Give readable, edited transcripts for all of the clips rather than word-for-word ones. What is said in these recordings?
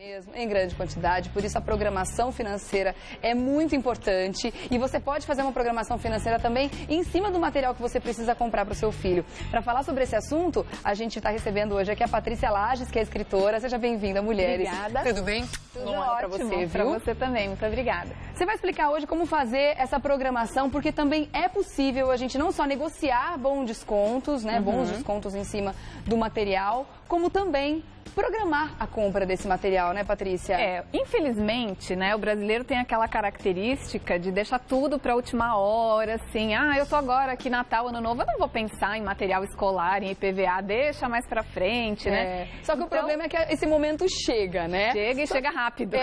mesmo, em grande quantidade, por isso a programação financeira é muito importante e você pode fazer uma programação financeira também em cima do material que você precisa comprar para o seu filho. Para falar sobre esse assunto, a gente está recebendo hoje aqui a Patrícia Lages, que é escritora. Seja bem-vinda, Mulheres. Obrigada. Tudo bem? Tudo Bom ótimo para você, viu? Para você também, muito obrigada. Você vai explicar hoje como fazer essa programação, porque também é possível a gente não só negociar bons descontos, né, bons descontos em cima do material, como também programar a compra desse material, né, Patrícia? Infelizmente, né, o brasileiro tem aquela característica de deixar tudo para a última hora, assim, eu tô agora aqui Natal, Ano Novo, eu não vou pensar em material escolar, em IPVA, deixa mais para frente, né? Só que o problema é que esse momento chega, né? Chega e chega rápido.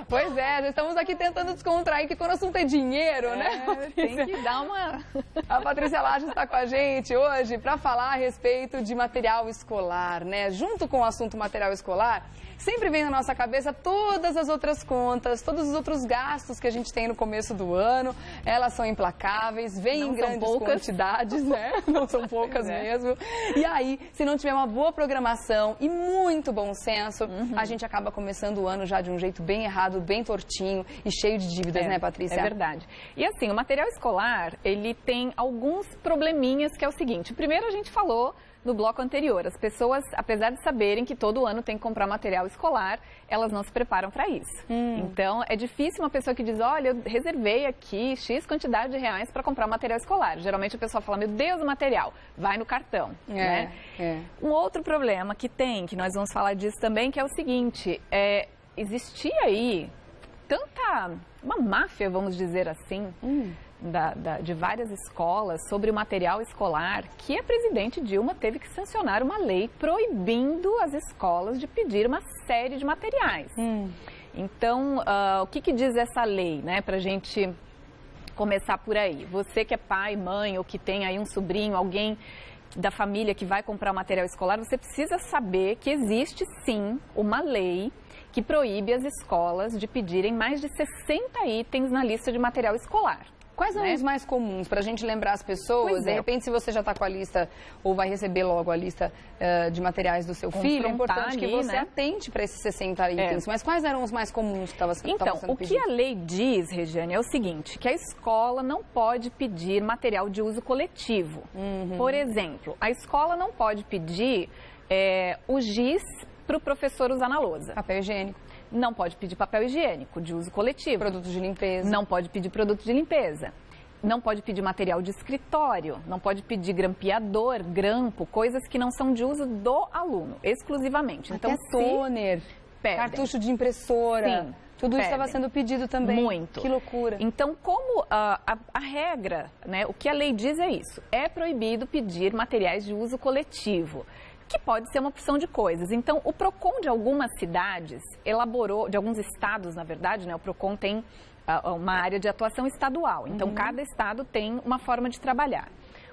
Pois é, nós estamos aqui tentando descontrair, que quando o assunto é dinheiro, né, Patrícia? Tem que dar uma... A Patrícia Lages está com a gente hoje para falar a respeito de material escolar, né? Junto com o assunto material escolar, sempre vem na nossa cabeça todas as outras contas, todos os outros gastos que a gente tem no começo do ano. Elas são implacáveis, vêm em grandes quantidades, né? Não são poucas mesmo. E aí, se não tiver uma boa programação e muito bom senso, a gente acaba começando o ano já de um jeito bem errado, bem tortinho e cheio de dívidas, né, Patrícia? É verdade. E assim, o material escolar, ele tem alguns probleminhas, que é o seguinte. Primeiro, a gente falou no bloco anterior, as pessoas, apesar de saberem que todo ano tem que comprar material escolar, elas não se preparam para isso. Então, é difícil uma pessoa que diz, olha, eu reservei aqui X quantidade de reais para comprar material escolar. Geralmente a pessoa fala, meu Deus, o material, vai no cartão. Né? Um outro problema que tem, que nós vamos falar disso também, que é o seguinte, existia aí uma máfia, vamos dizer assim, de várias escolas sobre o material escolar, que a presidente Dilma teve que sancionar uma lei proibindo as escolas de pedir uma série de materiais. Então, o que diz essa lei, né, para a gente começar por aí? Você que é pai, mãe, ou que tem aí um sobrinho, alguém da família que vai comprar material escolar, você precisa saber que existe sim uma lei que proíbe as escolas de pedirem mais de 60 itens na lista de material escolar. Quais são os mais comuns, para a gente lembrar as pessoas? De repente, se você já está com a lista ou vai receber logo a lista de materiais do seu filho, é importante que você atente para esses 60 itens. Mas quais eram os mais comuns que estavam sendo pedidos? Então, o que a lei diz, Regiane, é o seguinte, que a escola não pode pedir material de uso coletivo. Por exemplo, a escola não pode pedir o giz para o professor usar na lousa. Papel higiênico. Não pode pedir papel higiênico de uso coletivo. Produtos de limpeza. Não pode pedir produto de limpeza. Não pode pedir material de escritório. Não pode pedir grampeador, grampo, coisas que não são de uso do aluno, exclusivamente. Até então, toner, cartucho de impressora. Sim. Tudo isso estava sendo pedido também. Muito. Que loucura. Então, como a regra, né, o que a lei diz é isso, é proibido pedir materiais de uso coletivo, que pode ser uma opção de coisas. Então, o PROCON de algumas cidades elaborou, de alguns estados, na verdade, né, o PROCON tem uma área de atuação estadual. Então, cada estado tem uma forma de trabalhar.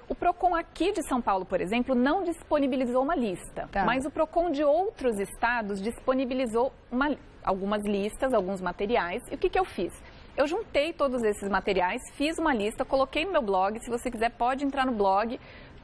O PROCON aqui de São Paulo, por exemplo, não disponibilizou uma lista, mas o PROCON de outros estados disponibilizou algumas listas, alguns materiais. E o que eu fiz? Eu juntei todos esses materiais, fiz uma lista, coloquei no meu blog. Se você quiser, pode entrar no blog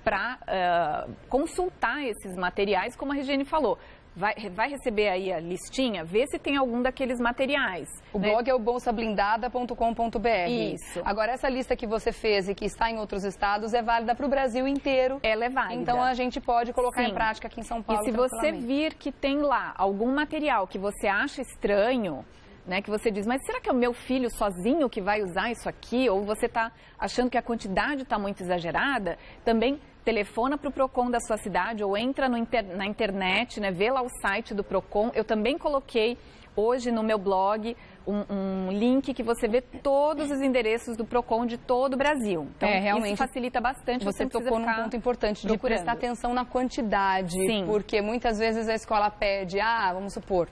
para consultar esses materiais, como a Regiane falou. Vai receber aí a listinha, vê se tem algum daqueles materiais. O blog é o bolsablindada.com.br. Isso. Agora, essa lista que você fez e que está em outros estados é válida para o Brasil inteiro. Ela é válida. Então, a gente pode colocar em prática aqui em São Paulo. E se você vir que tem lá algum material que você acha estranho, né, que você diz, mas será que é o meu filho sozinho que vai usar isso aqui? Ou você está achando que a quantidade está muito exagerada? Também telefona para o PROCON da sua cidade ou entra na internet, né, vê lá o site do PROCON. Eu também coloquei hoje no meu blog um link que você vê todos os endereços do PROCON de todo o Brasil. Então, realmente, isso facilita bastante. Você tocou num ponto importante de prestar atenção na quantidade. Sim. Porque muitas vezes a escola pede, vamos supor,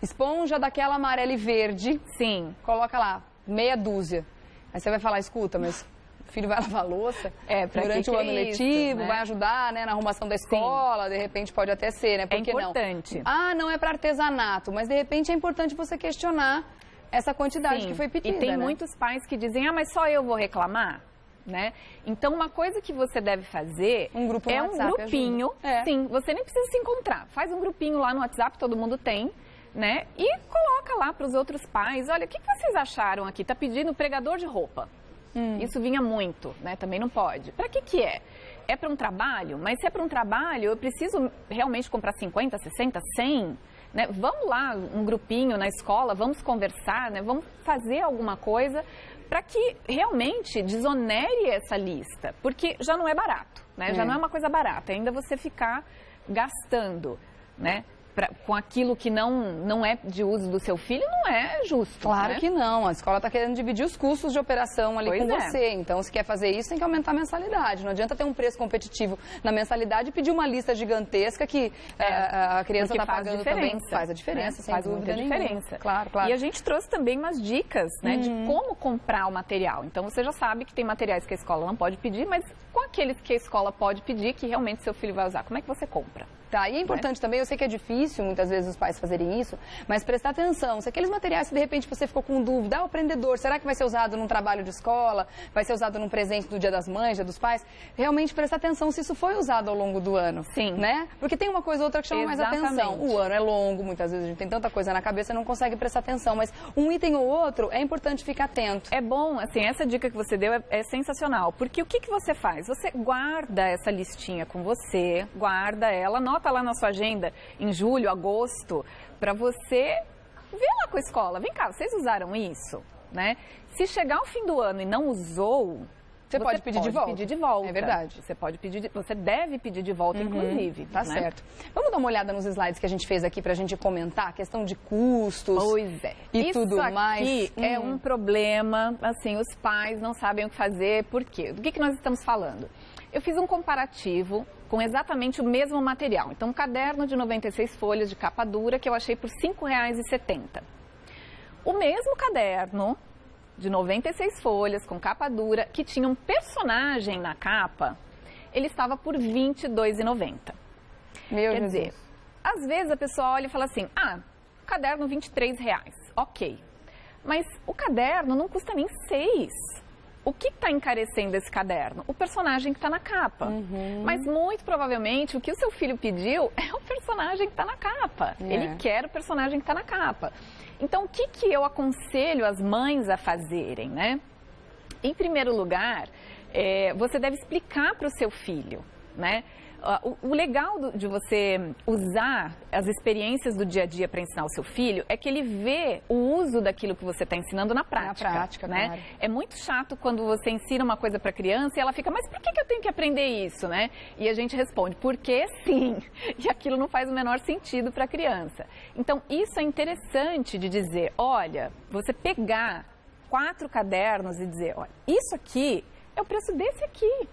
esponja daquela amarela e verde. Sim. Coloca lá, meia dúzia. Aí você vai falar, escuta, mas o filho vai lavar a louça durante o ano letivo, né? Vai ajudar, né, na arrumação da escola, de repente pode até ser, né? Porque é importante. Não é para artesanato, mas de repente é importante você questionar essa quantidade que foi pedida. E tem muitos pais que dizem, mas só eu vou reclamar? Né? Então, uma coisa que você deve fazer um grupinho, você nem precisa se encontrar. Faz um grupinho lá no WhatsApp, todo mundo tem, né? E coloca lá para os outros pais, olha, o que vocês acharam aqui? Tá pedindo pregador de roupa. Isso vinha muito, né? Também não pode. Para que é? É para um trabalho? Mas se é para um trabalho, eu preciso realmente comprar 50, 60, 100? Né? Vamos lá, um grupinho na escola, vamos conversar, né? Vamos fazer alguma coisa para que realmente desonere essa lista, porque já não é barato, né? Já não é uma coisa barata, ainda você ficar gastando, né? Com aquilo que não é de uso do seu filho, não é justo. Claro, né? que não. A escola está querendo dividir os custos de operação ali Pois com é. você. Então, se quer fazer isso, tem que aumentar a mensalidade. Não adianta ter um preço competitivo na mensalidade e pedir uma lista gigantesca que a criança está pagando também. Faz a diferença, né? sem Faz dúvida muita nenhuma. diferença. Claro. E a gente trouxe também umas dicas, né, de como comprar o material. Então, você já sabe que tem materiais que a escola não pode pedir, mas com aqueles que a escola pode pedir, que realmente seu filho vai usar, como é que você compra? Tá, e é importante também, eu sei que é difícil muitas vezes os pais fazerem isso, mas prestar atenção, se aqueles materiais que de repente você ficou com dúvida, o prendedor, será que vai ser usado num trabalho de escola, vai ser usado num presente do Dia das Mães, Dia dos Pais, realmente prestar atenção se isso foi usado ao longo do ano. Sim. Né? Porque tem uma coisa ou outra que chama mais atenção. O ano é longo, muitas vezes a gente tem tanta coisa na cabeça e não consegue prestar atenção, mas um item ou outro é importante ficar atento. É bom, assim, essa dica que você deu é sensacional, porque o que você faz? Você guarda essa listinha com você, guarda ela, anota lá na sua agenda em julho, agosto, para você ver lá com a escola. Vem cá, vocês usaram isso? Né? Se chegar ao fim do ano e não usou, você pode pedir de volta. É verdade. Você pode pedir, você deve pedir de volta, inclusive. Tá, né? Certo. Vamos dar uma olhada nos slides que a gente fez aqui para a gente comentar a questão de custos. Pois é. E isso tudo mais. Isso aqui é um problema, assim, os pais não sabem o que fazer. Por quê? Do que nós estamos falando? Eu fiz um comparativo com exatamente o mesmo material. Então, um caderno de 96 folhas de capa dura que eu achei por R$ 5,70. O mesmo caderno de 96 folhas com capa dura que tinha um personagem na capa, ele estava por R$ 22,90. Quer dizer, às vezes a pessoa olha e fala assim, caderno R$ 23,00, ok. Mas o caderno não custa nem 6. O que está encarecendo esse caderno? O personagem que está na capa. Mas muito provavelmente o que o seu filho pediu é o personagem que está na capa. Ele quer o personagem que está na capa. Então, o que eu aconselho as mães a fazerem, né? Em primeiro lugar, você deve explicar para o seu filho, né? O legal de você usar as experiências do dia a dia para ensinar o seu filho é que ele vê o uso daquilo que você está ensinando na prática. Na prática, né? Claro. É muito chato quando você ensina uma coisa para a criança e ela fica, mas por que eu tenho que aprender isso, né? E a gente responde, porque sim. E aquilo não faz o menor sentido para a criança. Então, isso é interessante de dizer, olha, você pegar 4 cadernos e dizer, olha, isso aqui é o preço desse aqui.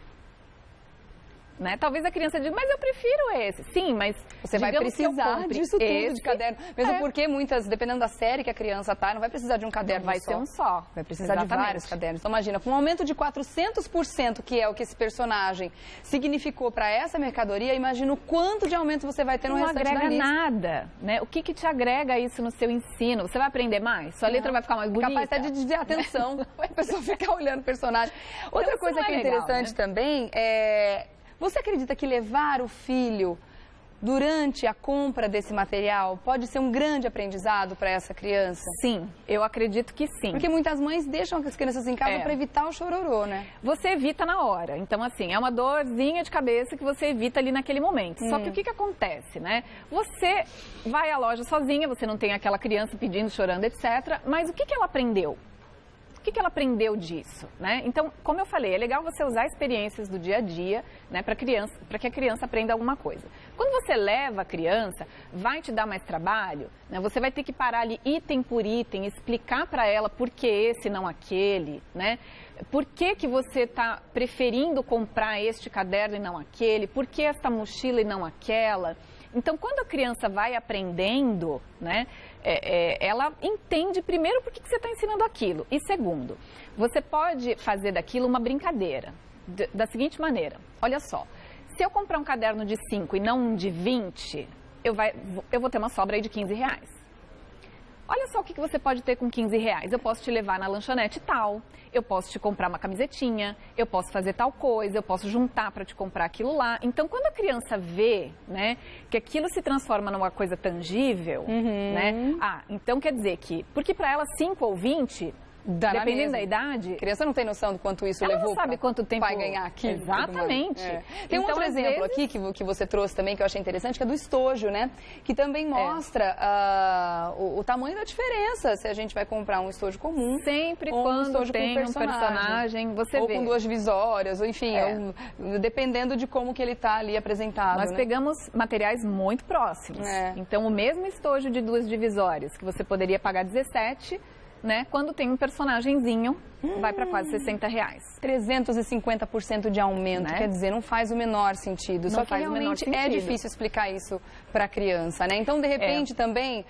Né? Talvez a criança diga, mas eu prefiro esse. Sim, mas você vai precisar disso tudo de caderno. Mesmo porque muitas, dependendo da série que a criança tá, não vai precisar de um caderno só. Vai ser um só. Vai precisar de vários cadernos. Então imagina, com um aumento de 400%, que é o que esse personagem significou para essa mercadoria, imagina o quanto de aumento você vai ter no restante da lista. Não agrega nada, né? O que te agrega isso no seu ensino? Você vai aprender mais? Sua letra vai ficar mais bonita? Capaz até de desviar a atenção. A pessoa ficar olhando o personagem. Outra coisa que é interessante também é... Você acredita que levar o filho durante a compra desse material pode ser um grande aprendizado para essa criança? Sim, eu acredito que sim. Porque muitas mães deixam as crianças em casa para evitar o chororô, né? Você evita na hora. Então, assim, é uma dorzinha de cabeça que você evita ali naquele momento. Só que o que acontece, né? Você vai à loja sozinha, você não tem aquela criança pedindo, chorando, etc. Mas o que ela aprendeu? O que ela aprendeu disso, né? Então, como eu falei, é legal você usar experiências do dia a dia, né, para que a criança aprenda alguma coisa. Quando você leva a criança, vai te dar mais trabalho, né? Você vai ter que parar ali item por item, explicar para ela por que esse não aquele, né? Por que você está preferindo comprar este caderno e não aquele? Por que esta mochila e não aquela? Então, quando a criança vai aprendendo, né, ela entende, primeiro, por que você está ensinando aquilo. E segundo, você pode fazer daquilo uma brincadeira, da seguinte maneira. Olha só, se eu comprar um caderno de 5 e não um de 20, eu vou ter uma sobra aí de R$15. olha só o que você pode ter com R$15. Eu posso te levar na lanchonete tal, eu posso te comprar uma camisetinha, eu posso fazer tal coisa, eu posso juntar para te comprar aquilo lá. Então, quando a criança vê, né, que aquilo se transforma numa coisa tangível, né? Então quer dizer que, porque para ela 5 ou 20... dependendo da idade... A criança não tem noção do quanto isso ela levou não sabe quanto tempo vai ganhar aqui. Exatamente. Tem um outro exemplo aqui que você trouxe também, que eu achei interessante, que é do estojo, né? Que também mostra o tamanho da diferença se a gente vai comprar um estojo comum. Sempre ou quando um estojo tem com um personagem, você ou vê. com 2 divisórias, ou enfim, dependendo de como que ele está ali apresentado. Nós pegamos materiais muito próximos. Então, o mesmo estojo de 2 divisórias, que você poderia pagar 17, né? Quando tem um personagemzinho, vai para quase R$60. 350% de aumento, né? Quer dizer, não faz o menor sentido. Só que realmente é difícil explicar isso para a criança, né? Então, de repente, também,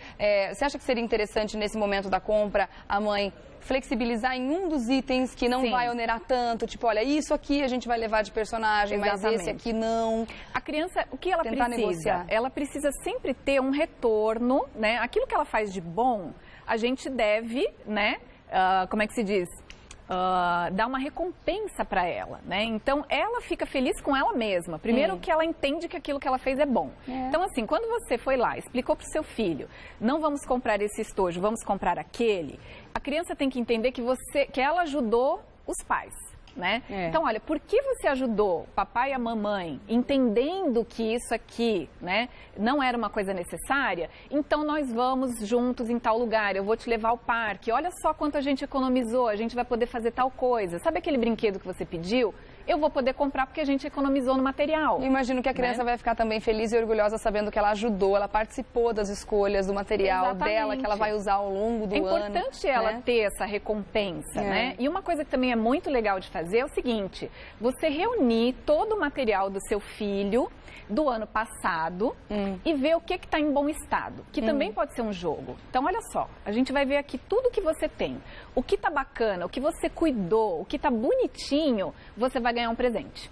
você acha que seria interessante nesse momento da compra a mãe flexibilizar em um dos itens que não vai onerar tanto, tipo, olha, isso aqui a gente vai levar de personagem, mas esse aqui não. A criança, o que ela tentar precisa? Negociar. Ela precisa sempre ter um retorno, né? Aquilo que ela faz de bom, a gente deve, né? Como é que se diz? Dar uma recompensa para ela, né? Então, ela fica feliz com ela mesma. Primeiro que ela entende que aquilo que ela fez é bom. Então, assim, quando você foi lá, explicou para o seu filho, não vamos comprar esse estojo, vamos comprar aquele, a criança tem que entender que ela ajudou os pais. Né? Então, olha, por que você ajudou o papai e a mamãe entendendo que isso aqui, né, não era uma coisa necessária? Então, nós vamos juntos em tal lugar, eu vou te levar ao parque, olha só quanto a gente economizou, a gente vai poder fazer tal coisa. Sabe aquele brinquedo que você pediu? Eu vou poder comprar porque a gente economizou no material. Imagino que a criança vai ficar também feliz e orgulhosa sabendo que ela ajudou, ela participou das escolhas do material dela, que ela vai usar ao longo do ano. É importante ela ter essa recompensa, né? E uma coisa que também é muito legal de fazer é o seguinte, você reunir todo o material do seu filho do ano passado e ver o que está em bom estado, que também pode ser um jogo. Então, olha só, a gente vai ver aqui tudo que você tem. O que está bacana, o que você cuidou, o que está bonitinho, você vai ganhar um presente.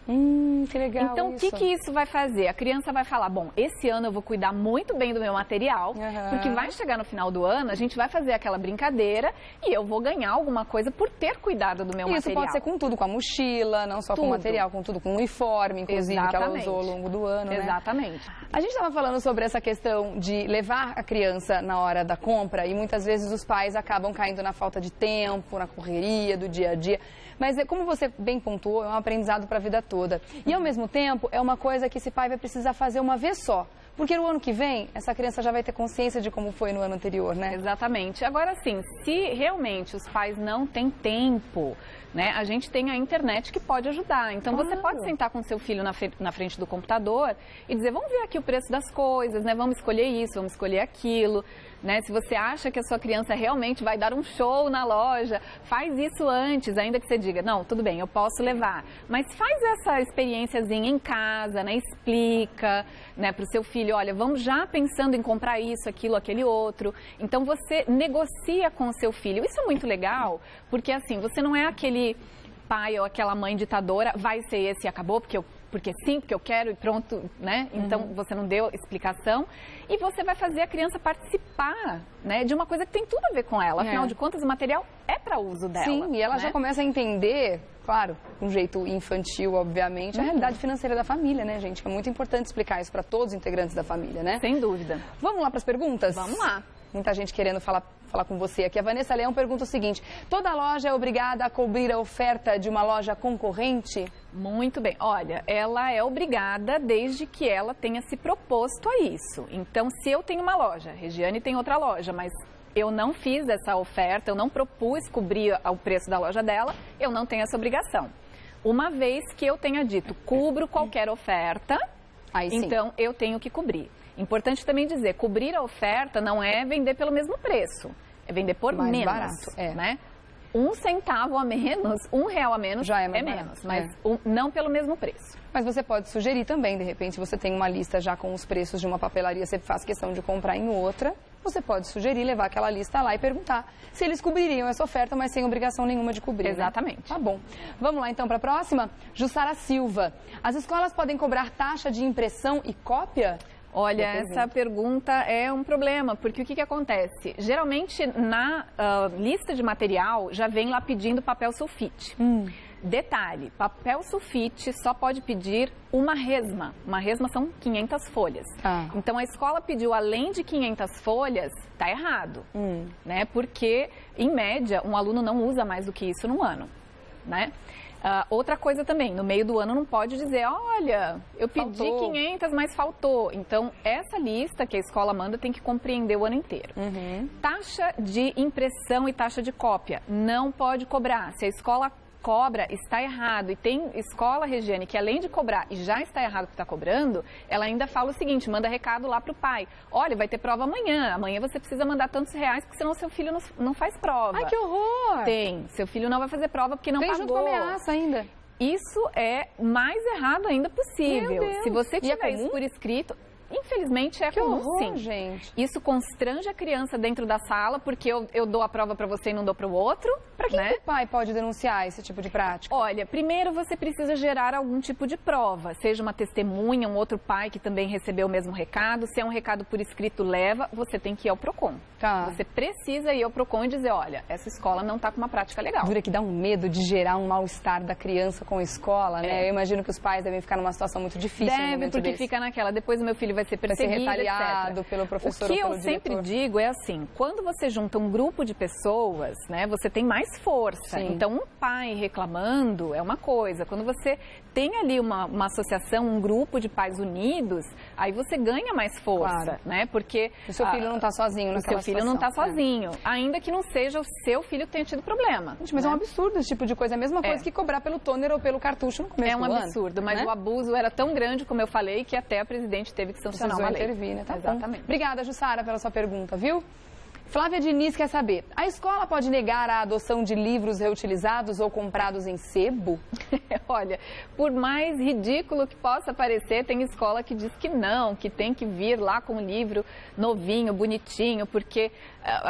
Que legal. Então, o que isso vai fazer? A criança vai falar, bom, esse ano eu vou cuidar muito bem do meu material, porque vai chegar no final do ano, a gente vai fazer aquela brincadeira e eu vou ganhar alguma coisa por ter cuidado do meu material. Isso pode ser com tudo, com a mochila, não só com o material, com tudo, com o uniforme, inclusive, que ela usou ao longo do ano. Exatamente. Né? A gente estava falando sobre essa questão de levar a criança na hora da compra e muitas vezes os pais acabam caindo na falta de tempo, na correria do dia a dia. Mas, como você bem pontuou, é um aprendizado para a vida toda. E, ao mesmo tempo, é uma coisa que esse pai vai precisar fazer uma vez só. Porque no ano que vem, essa criança já vai ter consciência de como foi no ano anterior, né? Exatamente. Agora, sim, se realmente os pais não têm tempo, né, a gente tem a internet que pode ajudar. Então, você pode sentar com seu filho na frente do computador e dizer, vamos ver aqui o preço das coisas, né? Vamos escolher isso, vamos escolher aquilo. Né? Se você acha que a sua criança realmente vai dar um show na loja, faz isso antes, ainda que você diga, não, tudo bem, eu posso levar. Mas faz essa experiênciazinha em casa, né? Explica, né, para o seu filho, olha, vamos já pensando em comprar isso, aquilo, aquele outro. Então, você negocia com o seu filho. Isso é muito legal, porque assim, você não é aquele pai ou aquela mãe ditadora, vai ser esse e acabou, porque sim, porque eu quero e pronto, né? Então, você não deu explicação. E você vai fazer a criança participar, né, de uma coisa que tem tudo a ver com ela. Afinal de contas, o material é para uso dela. Sim, e ela, né, já começa a entender, claro, de um jeito infantil, obviamente, a realidade financeira da família, né, gente? É muito importante explicar isso para todos os integrantes da família, né? Sem dúvida. Vamos lá para as perguntas? Vamos lá. Muita gente querendo falar com você aqui. A Vanessa Leão pergunta o seguinte, toda loja é obrigada a cobrir a oferta de uma loja concorrente? Muito bem. Olha, ela é obrigada desde que ela tenha se proposto a isso. Então, se eu tenho uma loja, Regiane tem outra loja, mas eu não fiz essa oferta, eu não propus cobrir o preço da loja dela, eu não tenho essa obrigação. Uma vez que eu tenha dito, cubro qualquer oferta, aí sim, então eu tenho que cobrir. Importante também dizer, cobrir a oferta não é vender pelo mesmo preço, é vender por mais menos, barato, né? 1 centavo a menos, R$1 a menos já é menos, mas não pelo mesmo preço. Mas você pode sugerir também, de repente, você tem uma lista já com os preços de uma papelaria, você faz questão de comprar em outra, você pode sugerir, levar aquela lista lá e perguntar se eles cobririam essa oferta, mas sem obrigação nenhuma de cobrir. Exatamente. Né? Tá bom. Vamos lá então para a próxima? Jussara Silva. As escolas podem cobrar taxa de impressão e cópia? Olha, essa pergunta é um problema, porque o que acontece? Geralmente, na lista de material, já vem lá pedindo papel sulfite. Detalhe, papel sulfite só pode pedir uma resma. Uma resma são 500 folhas. Então, a escola pediu além de 500 folhas, tá errado. Né? Porque, em média, um aluno não usa mais do que isso num ano. Né? Outra coisa também, no meio do ano não pode dizer, olha, eu pedi 500, mas faltou. Então, essa lista que a escola manda tem que compreender o ano inteiro. Taxa de impressão e taxa de cópia, não pode cobrar. Se a escola cobra, está errado. E tem escola, Regiane, que além de cobrar e já está errado o que está cobrando, ela ainda fala o seguinte, manda recado lá para o pai. Olha, vai ter prova amanhã. Amanhã você precisa mandar tantos reais, porque senão seu filho não faz prova. Ai, que horror! Tem. Seu filho não vai fazer prova porque não Vem pagou. Junto com ameaça ainda. Isso é mais errado ainda possível. Meu Deus. Se você E é tiver isso por escrito... Infelizmente é comum, horror, sim. Gente. Isso constrange a criança dentro da sala, porque eu dou a prova para você e não dou para o outro. Para quem que o pai pode denunciar esse tipo de prática? Olha, primeiro você precisa gerar algum tipo de prova, seja uma testemunha, um outro pai que também recebeu o mesmo recado. Se é um recado por escrito, leva, você tem que ir ao PROCON. Você precisa ir ao PROCON e dizer, olha, essa escola não está com uma prática legal. Dura que dá um medo de gerar um mal-estar da criança com a escola, né? Eu imagino que os pais devem ficar numa situação muito difícil no momento porque desse. Fica naquela, depois o meu filho vai ser perseguido, vai ser retaliado etc. pelo professor ou pelo diretor. O que eu sempre digo é assim, quando você junta um grupo de pessoas, né, você tem mais força. Sim. Então, um pai reclamando é uma coisa. Quando você tem ali uma associação, um grupo de pais unidos, aí você ganha mais força, né? Porque o seu filho não está sozinho naquela situação. O seu filho não está sozinho, ainda que não seja o seu filho que tenha tido problema. Gente, mas é um absurdo esse tipo de coisa. É a mesma coisa que cobrar pelo toner ou pelo cartucho no começo do ano. É um absurdo, mas o abuso era tão grande, como eu falei, que até a presidente teve que sancionar uma lei. Intervir, né? Tá Exatamente. Bom. Obrigada, Jussara, pela sua pergunta, viu? Flávia Diniz quer saber, a escola pode negar a adoção de livros reutilizados ou comprados em sebo? Olha, por mais ridículo que possa parecer, tem escola que diz que não, que tem que vir lá com um livro novinho, bonitinho, porque...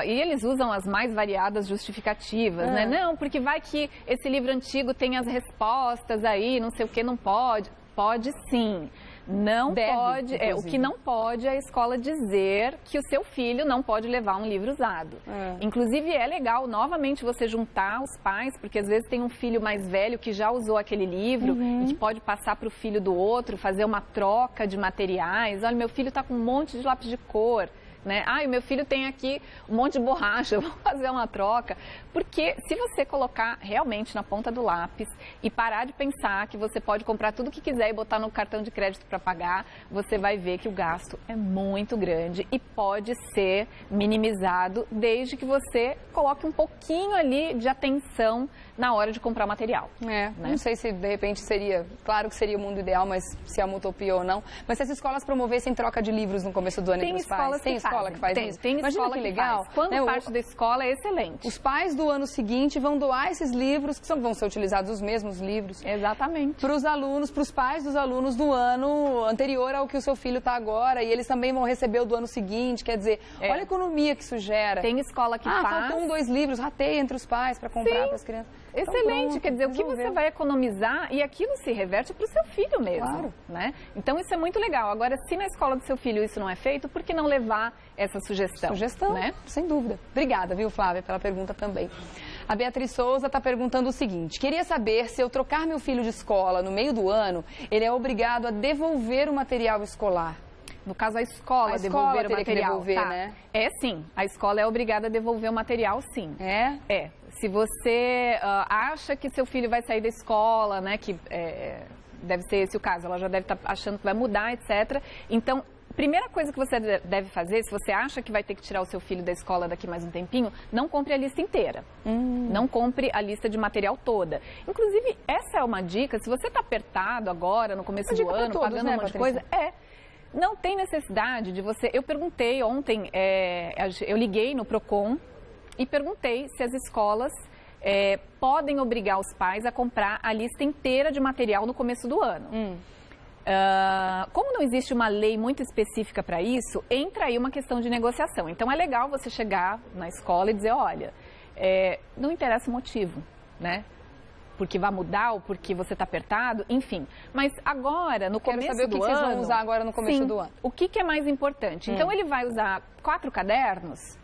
e eles usam as mais variadas justificativas, né? Não, porque vai que esse livro antigo tem as respostas aí, não sei o que, não pode. Pode sim. Não pode, o que não pode é a escola dizer que o seu filho não pode levar um livro usado. Inclusive é legal novamente você juntar os pais, porque às vezes tem um filho mais velho que já usou aquele livro e que pode passar para o filho do outro, fazer uma troca de materiais. Olha, meu filho está com um monte de lápis de cor. Né? O meu filho tem aqui um monte de borracha, vamos fazer uma troca. Porque se você colocar realmente na ponta do lápis e parar de pensar que você pode comprar tudo o que quiser e botar no cartão de crédito para pagar, você vai ver que o gasto é muito grande e pode ser minimizado desde que você coloque um pouquinho ali de atenção na hora de comprar material. Né? Não sei se de repente seria, claro que seria o mundo ideal, mas se é uma utopia ou não. Mas se as escolas promovessem troca de livros no começo do ano entre os pais? Tem escola que faz isso? Tem escola que legal. Faz. Quando parte da escola é excelente. Os pais do ano seguinte vão doar esses livros, que vão ser utilizados os mesmos livros. Exatamente. Para os alunos, para os pais dos alunos do ano anterior ao que o seu filho está agora. E eles também vão receber o do ano seguinte. Quer dizer, olha a economia que isso gera. Tem escola que faz. Faltam 2 livros, rateia entre os pais para comprar para as crianças. Excelente, então, pronto, quer dizer, o que você vai economizar e aquilo se reverte para o seu filho mesmo, claro. Né? Então isso é muito legal. Agora, se na escola do seu filho isso não é feito, por que não levar essa sugestão? Sugestão, né? Sem dúvida. Obrigada, viu, Flávia, pela pergunta também. A Beatriz Souza está perguntando o seguinte, queria saber se eu trocar meu filho de escola no meio do ano, ele é obrigado a devolver o material escolar. No caso, a escola devolver o material, né? É sim, a escola é obrigada a devolver o material, sim. É? Se você acha que seu filho vai sair da escola, né, que deve ser esse o caso, ela já deve estar achando que vai mudar, etc. Então, primeira coisa que você deve fazer, se você acha que vai ter que tirar o seu filho da escola daqui mais um tempinho, não compre a lista inteira. Não compre a lista de material toda. Inclusive, essa é uma dica, se você está apertado agora, no começo do ano, todos, pagando né, um monte de coisa, não tem necessidade de você... Eu perguntei ontem, eu liguei no PROCON e perguntei se as escolas podem obrigar os pais a comprar a lista inteira de material no começo do ano. Como não existe uma lei muito específica para isso, entra aí uma questão de negociação. Então, é legal você chegar na escola e dizer, olha, não interessa o motivo, né? porque vai mudar ou porque você está apertado, enfim. Mas agora, no começo do ano... Quero saber o que vocês vão usar agora no começo do ano. O que é mais importante? Então, ele vai usar 4 cadernos.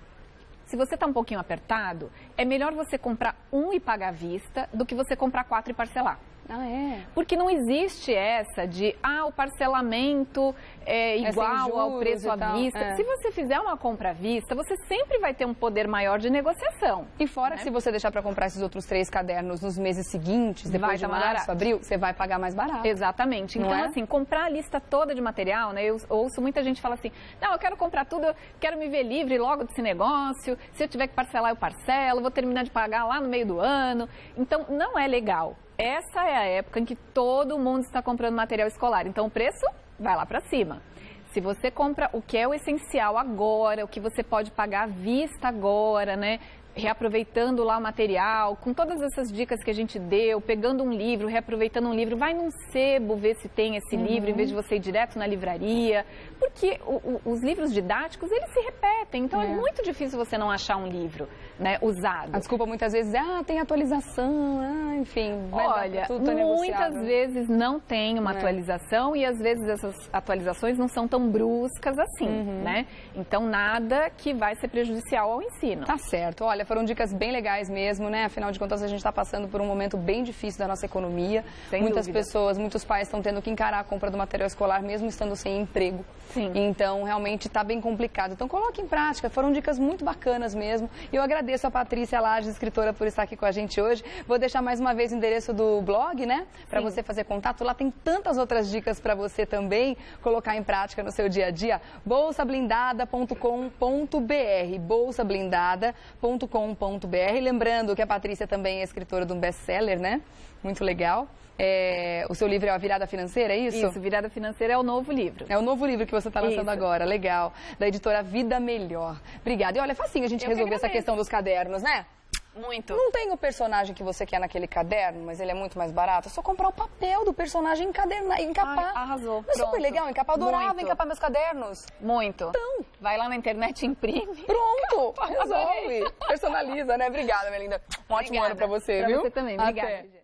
Se você está um pouquinho apertado, é melhor você comprar um e pagar à vista do que você comprar 4 e parcelar. Ah, é? Porque não existe essa de, o parcelamento é igual ao preço à vista. É. Se você fizer uma compra à vista, você sempre vai ter um poder maior de negociação. E fora que se você deixar para comprar esses outros 3 cadernos nos meses seguintes, depois de março, abril, você vai pagar mais barato. Exatamente. Então, assim, comprar a lista toda de material, né? Eu ouço muita gente falar assim, não, eu quero comprar tudo, eu quero me ver livre logo desse negócio, se eu tiver que parcelar, eu parcelo, vou terminar de pagar lá no meio do ano. Então, não é legal. Essa é a época em que todo mundo está comprando material escolar. Então, o preço vai lá para cima. Se você compra o que é o essencial agora, o que você pode pagar à vista agora, né? Reaproveitando lá o material, com todas essas dicas que a gente deu, pegando um livro, reaproveitando um livro, vai num sebo ver se tem esse livro, em vez de você ir direto na livraria, porque os livros didáticos, eles se repetem, então é muito difícil você não achar um livro, né, usado. A desculpa muitas vezes é, tem atualização, enfim. Olha, muitas vezes não tem uma atualização e às vezes essas atualizações não são tão bruscas assim, né? Então, nada que vai ser prejudicial ao ensino. Tá certo. Olha, foram dicas bem legais mesmo, né? Afinal de contas, a gente está passando por um momento bem difícil da nossa economia. Muitas pessoas, muitos pais estão tendo que encarar a compra do material escolar, mesmo estando sem emprego. Sim. Então, realmente está bem complicado. Então, coloque em prática. Foram dicas muito bacanas mesmo. E eu agradeço a Patrícia Lages, escritora, por estar aqui com a gente hoje. Vou deixar mais uma vez o endereço do blog, né? Para você fazer contato. Lá tem tantas outras dicas para você também colocar em prática no seu dia a dia. bolsablindada.com.br bolsablindada.com.br. Lembrando que a Patrícia também é escritora de um best-seller, né? Muito legal. O seu livro é A Virada Financeira, é isso? Isso, Virada Financeira é o novo livro. É o novo livro que você está lançando agora, legal. Da editora Vida Melhor. Obrigada. E olha, é facinho a gente resolver essa questão dos cadernos, né? Muito. Não tem o personagem que você quer naquele caderno, mas ele é muito mais barato. É só comprar o papel do personagem e encapar. Ai, arrasou. É super legal encapar. Adorava encapar meus cadernos. Muito. Então. Vai lá na internet e imprime. Pronto. Resolve. Personaliza, né? Obrigada, minha linda. Um ótimo ano pra você, viu? Pra você também. Obrigada. Até.